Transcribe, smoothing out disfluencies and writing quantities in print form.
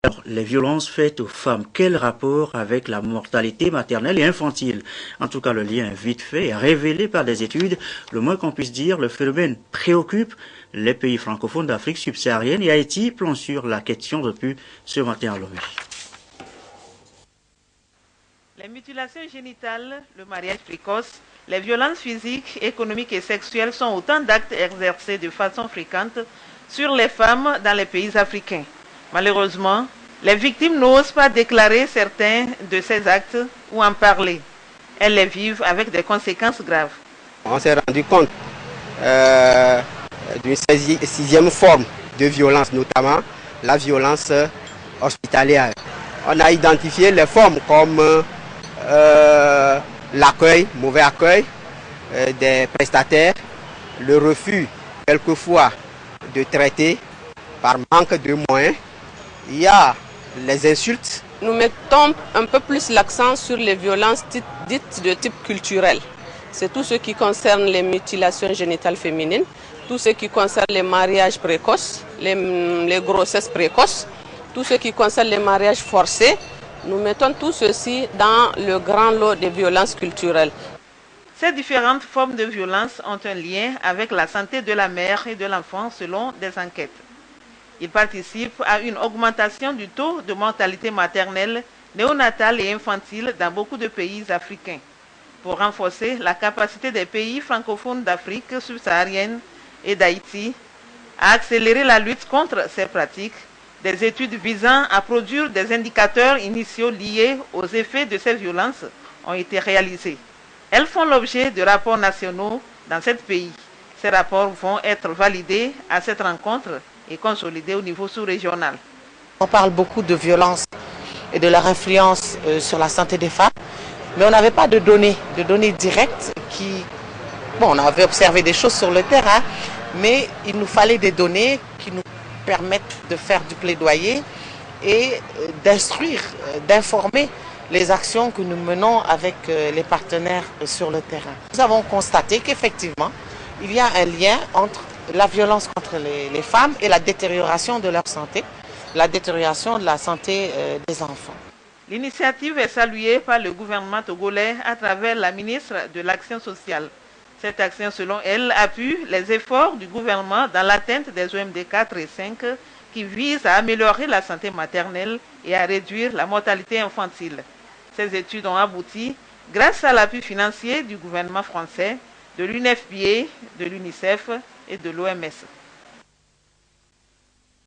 Alors, les violences faites aux femmes, quel rapport avec la mortalité maternelle et infantile? En tout cas, le lien est vite fait et révélé par des études. Le moins qu'on puisse dire, le phénomène préoccupe les pays francophones d'Afrique subsaharienne et Haïti plonge sur la question depuis ce matin à Lomé. Les mutilations génitales, le mariage précoce, les violences physiques, économiques et sexuelles sont autant d'actes exercés de façon fréquente sur les femmes dans les pays africains. Malheureusement, les victimes n'osent pas déclarer certains de ces actes ou en parler. Elles les vivent avec des conséquences graves. On s'est rendu compte d'une sixième forme de violence, notamment la violence hospitalière. On a identifié les formes comme l'accueil, mauvais accueil des prestataires, le refus quelquefois de traiter par manque de moyens. Il y a les insultes. Nous mettons un peu plus l'accent sur les violences dites de type culturel. C'est tout ce qui concerne les mutilations génitales féminines, tout ce qui concerne les mariages précoces, les grossesses précoces, tout ce qui concerne les mariages forcés. Nous mettons tout ceci dans le grand lot des violences culturelles. Ces différentes formes de violence ont un lien avec la santé de la mère et de l'enfant selon des enquêtes. Ils participent à une augmentation du taux de mortalité maternelle, néonatale et infantile dans beaucoup de pays africains. Pour renforcer la capacité des pays francophones d'Afrique subsaharienne et d'Haïti à accélérer la lutte contre ces pratiques, des études visant à produire des indicateurs initiaux liés aux effets de ces violences ont été réalisées. Elles font l'objet de rapports nationaux dans 7 pays. Ces rapports vont être validés à cette rencontre et consolidés au niveau sous-régional. On parle beaucoup de violence et de leur influence sur la santé des femmes, mais on n'avait pas de données directes on avait observé des choses sur le terrain, mais il nous fallait des données qui nous permettent de faire du plaidoyer et d'instruire, d'informer les actions que nous menons avec les partenaires sur le terrain. Nous avons constaté qu'effectivement, il y a un lien entre la violence contre les femmes et la détérioration de leur santé, la détérioration de la santé des enfants. L'initiative est saluée par le gouvernement togolais à travers la ministre de l'Action sociale. Cette action, selon elle, appuie les efforts du gouvernement dans l'atteinte des OMD 4 et 5 qui visent à améliorer la santé maternelle et à réduire la mortalité infantile. Ces études ont abouti grâce à l'appui financier du gouvernement français, de l'UNFPA, de l'UNICEF et de l'OMS.